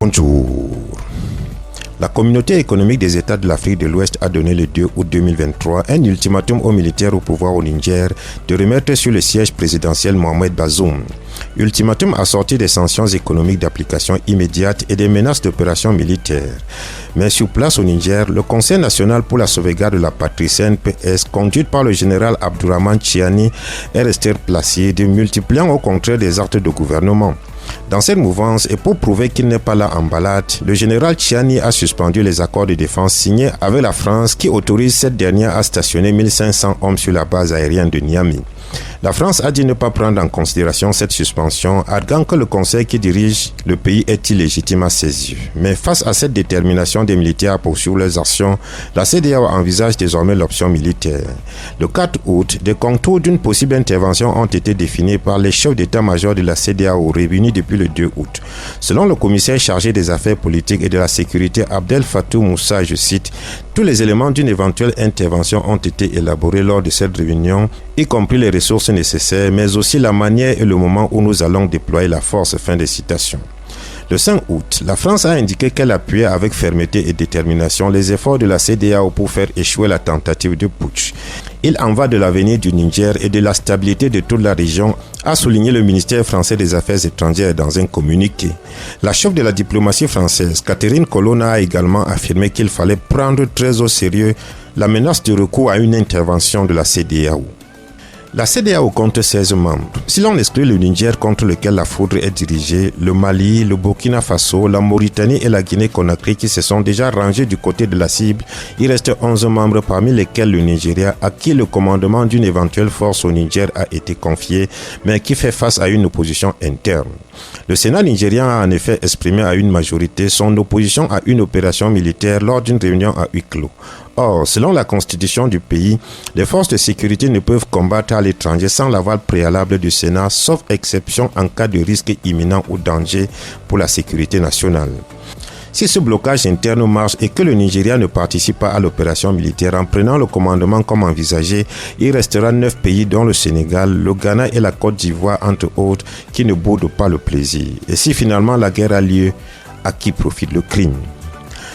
Bonjour. La communauté économique des États de l'Afrique de l'Ouest a donné le 2 août 2023 un ultimatum aux militaires au pouvoir au Niger de remettre sur le siège présidentiel Mohamed Bazoum. Ultimatum assorti des sanctions économiques d'application immédiate et des menaces d'opérations militaires. Mais sur place au Niger, le Conseil national pour la sauvegarde de la patrie CNPS, conduite par le général Abdourahmane Tchiani, est resté placide, multipliant au contraire des actes de gouvernement. Dans cette mouvance, et pour prouver qu'il n'est pas là en balade, le général Tchiani a suspendu les accords de défense signés avec la France qui autorise cette dernière à stationner 1500 hommes sur la base aérienne de Niamey. La France a dit ne pas prendre en considération cette suspension, arguant que le conseil qui dirige le pays est illégitime à ses yeux. Mais face à cette détermination des militaires à poursuivre leurs actions, la CEDEAO envisage désormais l'option militaire. Le 4 août, des contours d'une possible intervention ont été définis par les chefs d'état-major de la CEDEAO réunis depuis le 2 août. Selon le commissaire chargé des affaires politiques et de la sécurité Abdel Fatou Moussa, je cite, « Tous les éléments d'une éventuelle intervention ont été élaborés lors de cette réunion, y compris les ressources nécessaires, mais aussi la manière et le moment où nous allons déployer la force. » Fin de citation. Le 5 août, la France a indiqué qu'elle appuyait avec fermeté et détermination les efforts de la CEDEAO pour faire échouer la tentative de putsch. Il en va de l'avenir du Niger et de la stabilité de toute la région, a souligné le ministère français des Affaires étrangères dans un communiqué. La chef de la diplomatie française, Catherine Colonna, a également affirmé qu'il fallait prendre très au sérieux la menace de recours à une intervention de la CEDEAO. La CEDEAO compte 16 membres. Si l'on exclut le Niger contre lequel la foudre est dirigée, le Mali, le Burkina Faso, la Mauritanie et la Guinée-Conakry qui se sont déjà rangés du côté de la cible, il reste 11 membres parmi lesquels le Nigeria, à qui le commandement d'une éventuelle force au Niger a été confié, mais qui fait face à une opposition interne. Le Sénat nigérien a en effet exprimé à une majorité son opposition à une opération militaire lors d'une réunion à huis clos. Or, selon la constitution du pays, les forces de sécurité ne peuvent combattre à l'étranger sans l'aval préalable du Sénat, sauf exception en cas de risque imminent ou danger pour la sécurité nationale. Si ce blocage interne marche et que le Nigeria ne participe pas à l'opération militaire en prenant le commandement comme envisagé, il restera 9 pays dont le Sénégal, le Ghana et la Côte d'Ivoire entre autres qui ne boudent pas le plaisir. Et si finalement la guerre a lieu, à qui profite le crime ?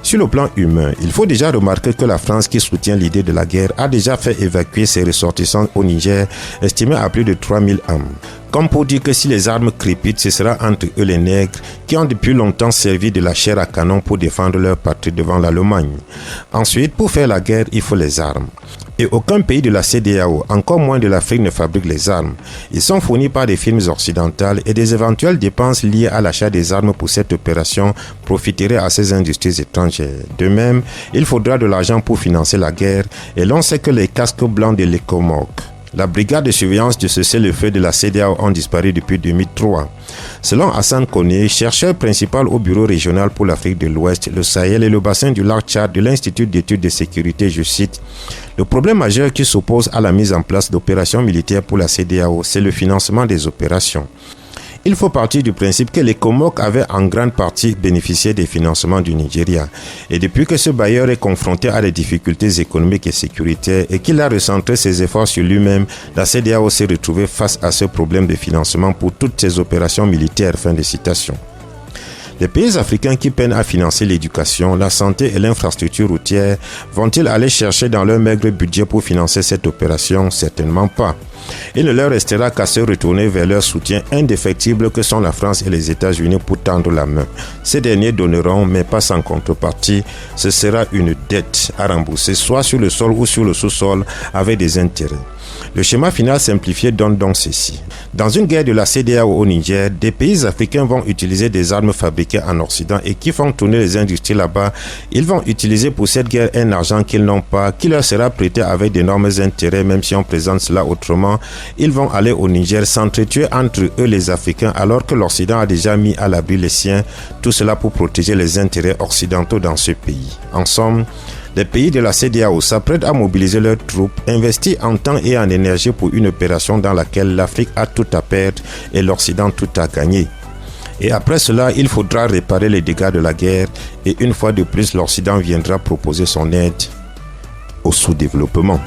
Sur le plan humain, il faut déjà remarquer que la France, qui soutient l'idée de la guerre, a déjà fait évacuer ses ressortissants au Niger, estimés à plus de 3000 âmes. Comme pour dire que si les armes crépitent, ce sera entre eux les nègres, qui ont depuis longtemps servi de la chair à canon pour défendre leur patrie devant l'Allemagne. Ensuite, pour faire la guerre, il faut les armes. Et aucun pays de la CEDEAO, encore moins de l'Afrique, ne fabrique les armes. Ils sont fournis par des firmes occidentales et des éventuelles dépenses liées à l'achat des armes pour cette opération profiteraient à ces industries étrangères. De même, il faudra de l'argent pour financer la guerre et l'on sait que les casques blancs de l'ECOMOG, la brigade de surveillance de cessez-le-feu de la CEDEAO, ont disparu depuis 2003. Selon Hassan Koné, chercheur principal au bureau régional pour l'Afrique de l'Ouest, le Sahel et le bassin du lac Tchad de l'Institut d'études de sécurité, je cite, « Le problème majeur qui s'oppose à la mise en place d'opérations militaires pour la CEDEAO, c'est le financement des opérations. » Il faut partir du principe que les Comores avaient en grande partie bénéficié des financements du Nigeria. Et depuis que ce bailleur est confronté à des difficultés économiques et sécuritaires et qu'il a recentré ses efforts sur lui-même, la CEDEAO s'est retrouvée face à ce problème de financement pour toutes ses opérations militaires. Fin de citation. Les pays africains qui peinent à financer l'éducation, la santé et l'infrastructure routière vont-ils aller chercher dans leur maigre budget pour financer cette opération? Certainement pas. Il ne leur restera qu'à se retourner vers leur soutien indéfectible que sont la France et les États-Unis pour tendre la main. Ces derniers donneront, mais pas sans contrepartie. Ce sera une dette à rembourser, soit sur le sol ou sur le sous-sol, avec des intérêts. Le schéma final simplifié donne donc ceci. Dans une guerre de la CEDEAO au Niger, des pays africains vont utiliser des armes fabriquées en Occident et qui font tourner les industries là-bas. Ils vont utiliser pour cette guerre un argent qu'ils n'ont pas, qui leur sera prêté avec d'énormes intérêts, même si on présente cela autrement. Ils vont aller au Niger s'entretuer entre eux les Africains alors que l'Occident a déjà mis à l'abri les siens, tout cela pour protéger les intérêts occidentaux dans ce pays. En somme, les pays de la CEDEAO s'apprêtent à mobiliser leurs troupes, investir en temps et en énergie pour une opération dans laquelle l'Afrique a tout à perdre et l'Occident tout à gagner. Et après cela, il faudra réparer les dégâts de la guerre et une fois de plus, l'Occident viendra proposer son aide au sous-développement.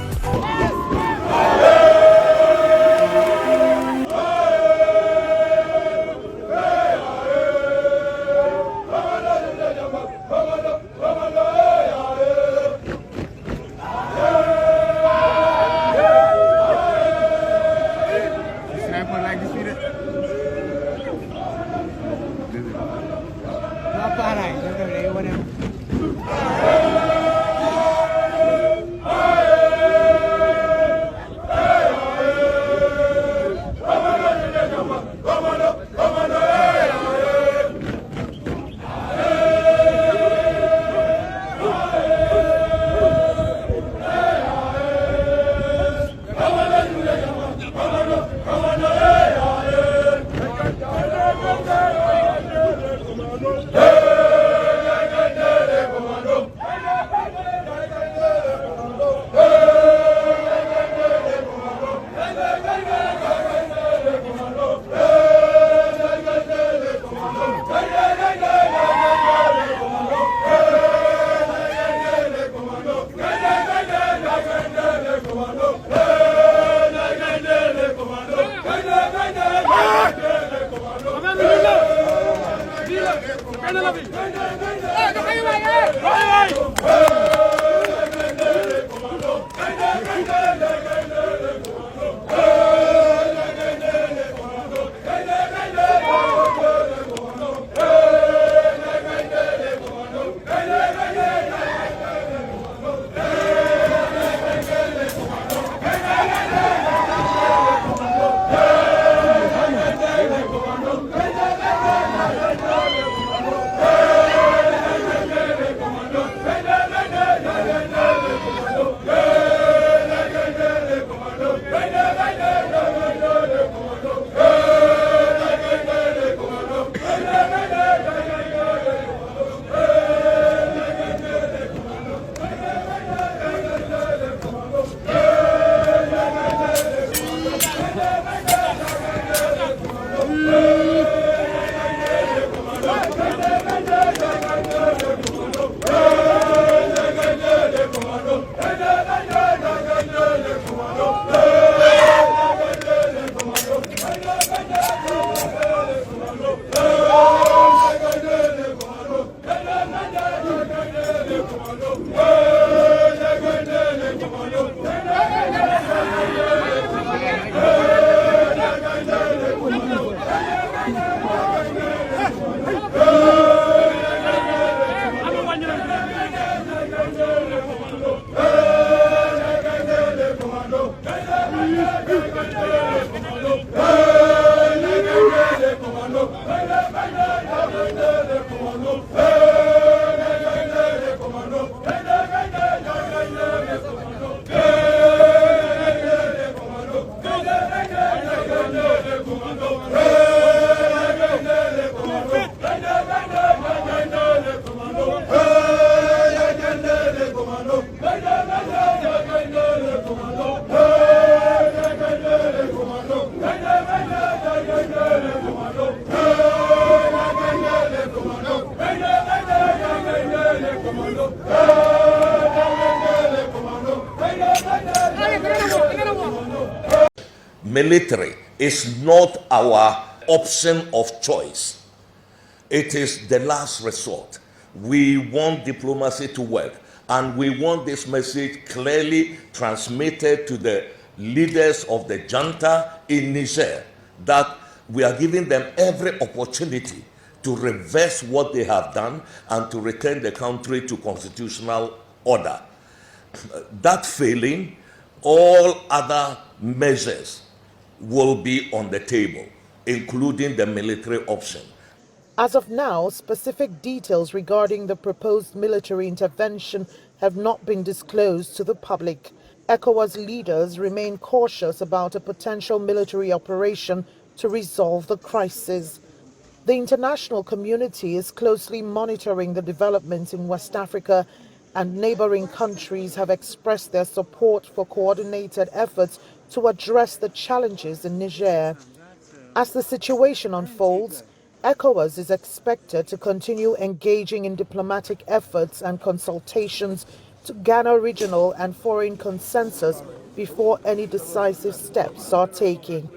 Military is not our option of choice. It is the last resort. We want diplomacy to work, and we want this message clearly transmitted to the leaders of the junta in Niger that we are giving them every opportunity to reverse what they have done and to return the country to constitutional order. That failing, all other measures will be on the table, including the military option. As of now, specific details regarding the proposed military intervention have not been disclosed to the public. ECOWAS leaders remain cautious about a potential military operation to resolve the crisis. The international community is closely monitoring the developments in West Africa, and neighboring countries have expressed their support for coordinated efforts to address the challenges in Niger. As the situation unfolds, ECOWAS is expected to continue engaging in diplomatic efforts and consultations to garner regional and foreign consensus before any decisive steps are taken.